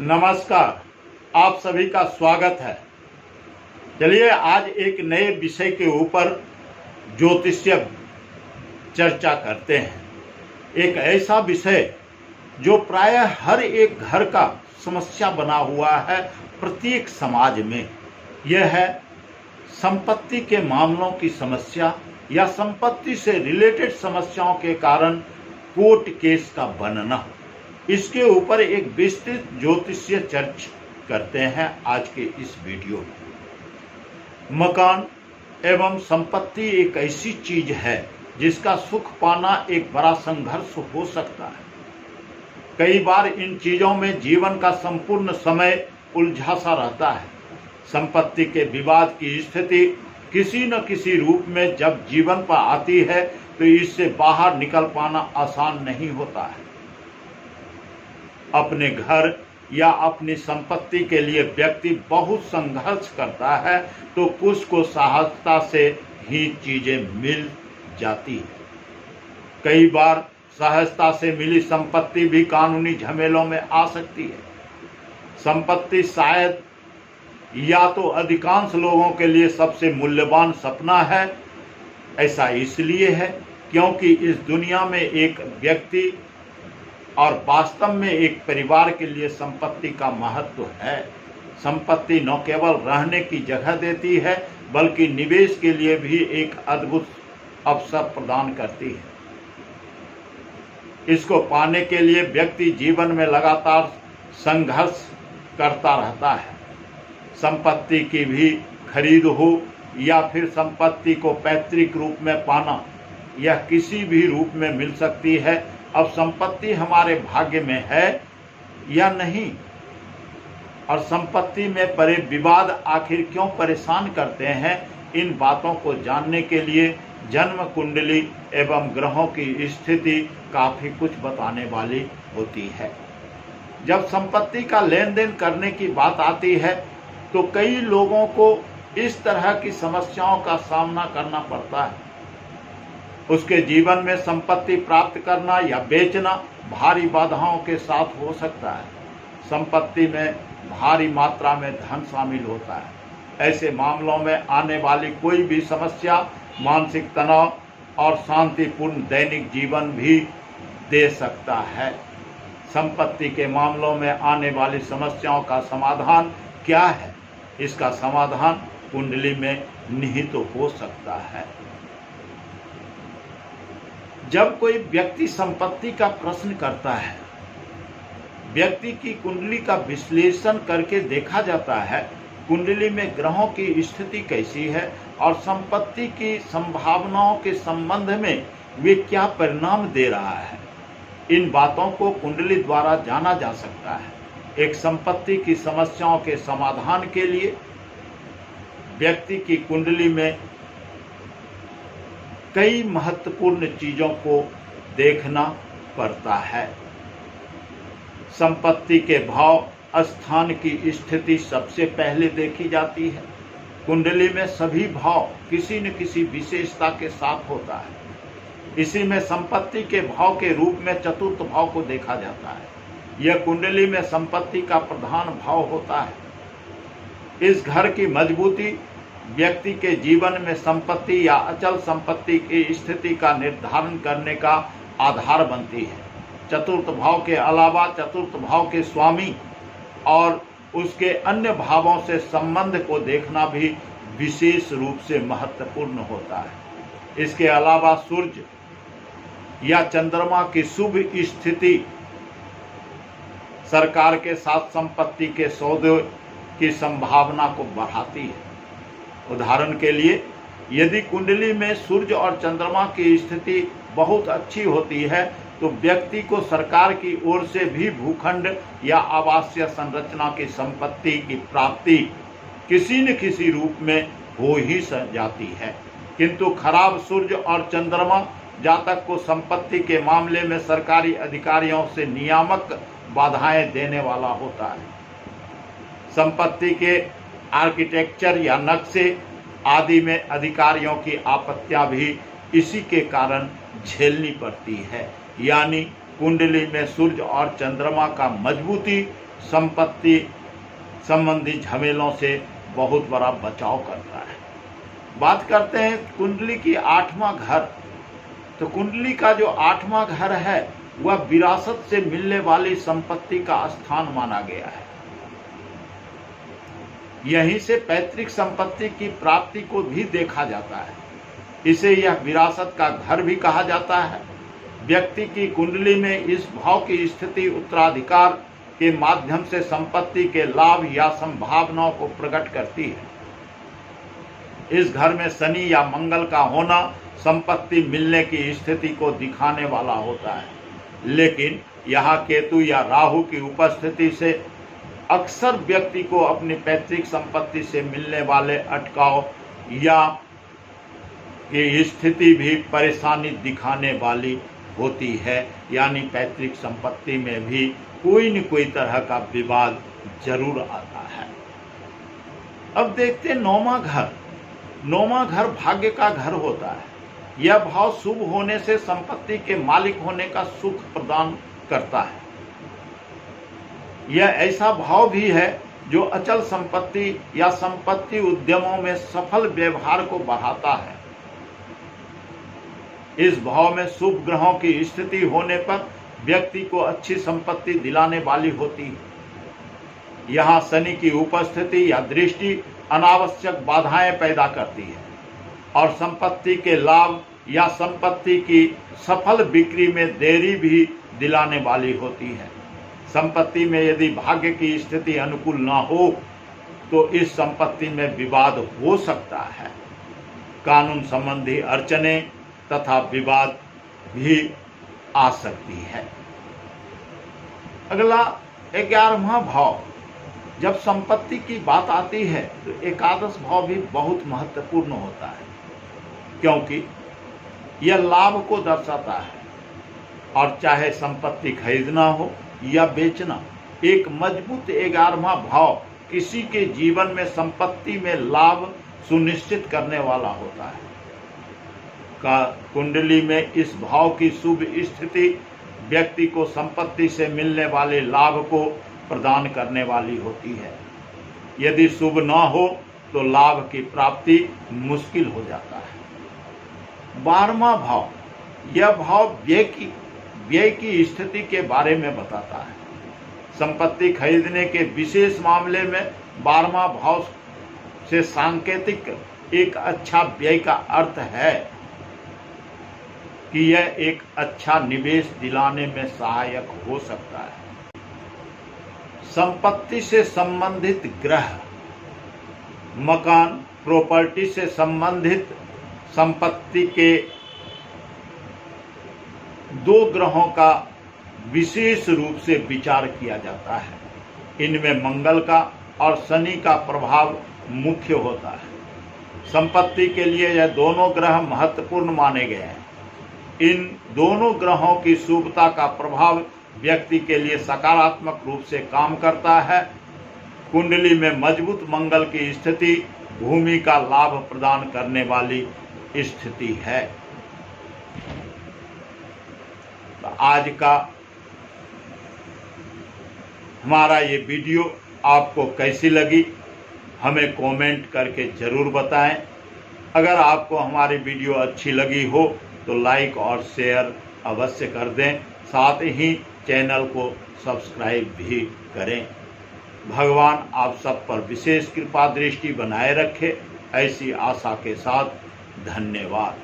नमस्कार, आप सभी का स्वागत है। चलिए आज एक नए विषय के ऊपर ज्योतिष्य चर्चा करते हैं। एक ऐसा विषय जो प्रायः हर एक घर का समस्या बना हुआ है प्रत्येक समाज में। यह है संपत्ति के मामलों की समस्या या संपत्ति से रिलेटेड समस्याओं के कारण कोर्ट केस का बनना। इसके ऊपर एक विस्तृत ज्योतिषीय चर्चा करते हैं आज के इस वीडियो में। मकान एवं संपत्ति एक ऐसी चीज है जिसका सुख पाना एक बड़ा संघर्ष हो सकता है। कई बार इन चीजों में जीवन का संपूर्ण समय उलझा सा रहता है। संपत्ति के विवाद की स्थिति किसी न किसी रूप में जब जीवन पर आती है तो इससे बाहर निकल पाना आसान नहीं होता है। अपने घर या अपनी संपत्ति के लिए व्यक्ति बहुत संघर्ष करता है तो कुछ को सहजता से ही चीजें मिल जाती है। कई बार सहजता से मिली संपत्ति भी कानूनी झमेलों में आ सकती है। संपत्ति शायद या तो अधिकांश लोगों के लिए सबसे मूल्यवान सपना है। ऐसा इसलिए है क्योंकि इस दुनिया में एक व्यक्ति और वास्तव में एक परिवार के लिए संपत्ति का महत्व है। संपत्ति न केवल रहने की जगह देती है बल्कि निवेश के लिए भी एक अद्भुत अवसर प्रदान करती है। इसको पाने के लिए व्यक्ति जीवन में लगातार संघर्ष करता रहता है। संपत्ति की भी खरीद हो या फिर संपत्ति को पैतृक रूप में पाना, यह किसी भी रूप में मिल सकती है। अब संपत्ति हमारे भाग्य में है या नहीं और संपत्ति में पड़े विवाद आखिर क्यों परेशान करते हैं, इन बातों को जानने के लिए जन्म कुंडली एवं ग्रहों की स्थिति काफी कुछ बताने वाली होती है। जब संपत्ति का लेन देन करने की बात आती है तो कई लोगों को इस तरह की समस्याओं का सामना करना पड़ता है। उसके जीवन में संपत्ति प्राप्त करना या बेचना भारी बाधाओं के साथ हो सकता है। संपत्ति में भारी मात्रा में धन शामिल होता है। ऐसे मामलों में आने वाली कोई भी समस्या मानसिक तनाव और शांतिपूर्ण दैनिक जीवन भी दे सकता है। संपत्ति के मामलों में आने वाली समस्याओं का समाधान क्या है? इसका समाधान कुंडली में निहित हो सकता है। जब कोई व्यक्ति संपत्ति का प्रश्न करता है, व्यक्ति की कुंडली का विश्लेषण करके देखा जाता है कुंडली में ग्रहों की स्थिति कैसी है और संपत्ति की संभावनाओं के संबंध में वे क्या परिणाम दे रहा है। इन बातों को कुंडली द्वारा जाना जा सकता है। एक संपत्ति की समस्याओं के समाधान के लिए व्यक्ति की कुंडली में कई महत्वपूर्ण चीजों को देखना पड़ता है। संपत्ति के भाव स्थान की स्थिति सबसे पहले देखी जाती है। कुंडली में सभी भाव किसी न किसी विशेषता के साथ होता है। इसी में संपत्ति के भाव के रूप में चतुर्थ भाव को देखा जाता है। यह कुंडली में संपत्ति का प्रधान भाव होता है। इस घर की मजबूती व्यक्ति के जीवन में संपत्ति या अचल संपत्ति की स्थिति का निर्धारण करने का आधार बनती है। चतुर्थ भाव के अलावा चतुर्थ भाव के स्वामी और उसके अन्य भावों से संबंध को देखना भी विशेष रूप से महत्वपूर्ण होता है। इसके अलावा सूर्य या चंद्रमा की शुभ स्थिति सरकार के साथ संपत्ति के सौदे की संभावना को बढ़ाती है। उदाहरण के लिए यदि कुंडली में सूर्य और चंद्रमा की स्थिति बहुत अच्छी होती है तो व्यक्ति को सरकार की ओर से भी भूखंड या आवासीय संरचना की संपत्ति की प्राप्ति किसी न किसी रूप में हो ही जाती है। किंतु खराब सूर्य और चंद्रमा जातक को संपत्ति के मामले में सरकारी अधिकारियों से नियामक बाधाएं देने वाला होता है। संपत्ति के आर्किटेक्चर या नक्शे आदि में अधिकारियों की आपत्तियां भी इसी के कारण झेलनी पड़ती है। यानी कुंडली में सूर्य और चंद्रमा का मजबूती संपत्ति संबंधी झमेलों से बहुत बड़ा बचाव करता है। बात करते हैं कुंडली की 8वां घर। तो कुंडली का जो 8वां घर है वह विरासत से मिलने वाली संपत्ति का स्थान माना गया है। यहीं से पैतृक संपत्ति की प्राप्ति को भी देखा जाता है। इसे यह विरासत का घर भी कहा जाता है। व्यक्ति की कुंडली में इस भाव की स्थिति उत्तराधिकार के माध्यम से संपत्ति के लाभ या संभावनाओं को प्रकट करती है। इस घर में शनि या मंगल का होना संपत्ति मिलने की स्थिति को दिखाने वाला होता है, लेकिन यहाँ केतु या राहु की उपस्थिति से अक्सर व्यक्ति को अपनी पैतृक संपत्ति से मिलने वाले अटकाव या की स्थिति भी परेशानी दिखाने वाली होती है। यानी पैतृक संपत्ति में भी कोई न कोई तरह का विवाद जरूर आता है। अब देखते हैं 9वां घर। 9वां घर भाग्य का घर होता है। यह भाव शुभ होने से संपत्ति के मालिक होने का सुख प्रदान करता है। यह ऐसा भाव भी है जो अचल संपत्ति या संपत्ति उद्यमों में सफल व्यवहार को बढ़ाता है। इस भाव में शुभ ग्रहों की स्थिति होने पर व्यक्ति को अच्छी संपत्ति दिलाने वाली होती है। यहाँ शनि की उपस्थिति या दृष्टि अनावश्यक बाधाएं पैदा करती है और संपत्ति के लाभ या संपत्ति की सफल बिक्री में देरी भी दिलाने वाली होती है। संपत्ति में यदि भाग्य की स्थिति अनुकूल ना हो तो इस संपत्ति में विवाद हो सकता है। कानून संबंधी अड़चने तथा विवाद भी आ सकती है। अगला 11वां भाव। जब संपत्ति की बात आती है तो एकादश भाव भी बहुत महत्वपूर्ण होता है, क्योंकि यह लाभ को दर्शाता है। और चाहे संपत्ति खरीदना हो या बेचना, एक मजबूत 11वां भाव किसी के जीवन में संपत्ति में लाभ सुनिश्चित करने वाला होता है। कुंडली में इस भाव की शुभ स्थिति व्यक्ति को संपत्ति से मिलने वाले लाभ को प्रदान करने वाली होती है। यदि शुभ न हो तो लाभ की प्राप्ति मुश्किल हो जाता है। 12वां भाव। यह भाव व्यय की स्थिति के बारे में बताता है। संपत्ति खरीदने के विशेष मामले में 12वां भाव से सांकेतिक एक अच्छा व्यय का अर्थ है कि यह एक अच्छा निवेश दिलाने में सहायक हो सकता है। संपत्ति से संबंधित ग्रह, मकान, प्रॉपर्टी से संबंधित संपत्ति के 2 ग्रहों का विशेष रूप से विचार किया जाता है। इनमें मंगल का और शनि का प्रभाव मुख्य होता है। संपत्ति के लिए यह दोनों ग्रह महत्वपूर्ण माने गए हैं। इन दोनों ग्रहों की शुभता का प्रभाव व्यक्ति के लिए सकारात्मक रूप से काम करता है। कुंडली में मजबूत मंगल की स्थिति भूमि का लाभ प्रदान करने वाली स्थिति है। तो आज का हमारा ये वीडियो आपको कैसी लगी हमें कमेंट करके जरूर बताएं। अगर आपको हमारी वीडियो अच्छी लगी हो तो लाइक और शेयर अवश्य कर दें, साथ ही चैनल को सब्सक्राइब भी करें। भगवान आप सब पर विशेष कृपा दृष्टि बनाए रखे, ऐसी आशा के साथ धन्यवाद।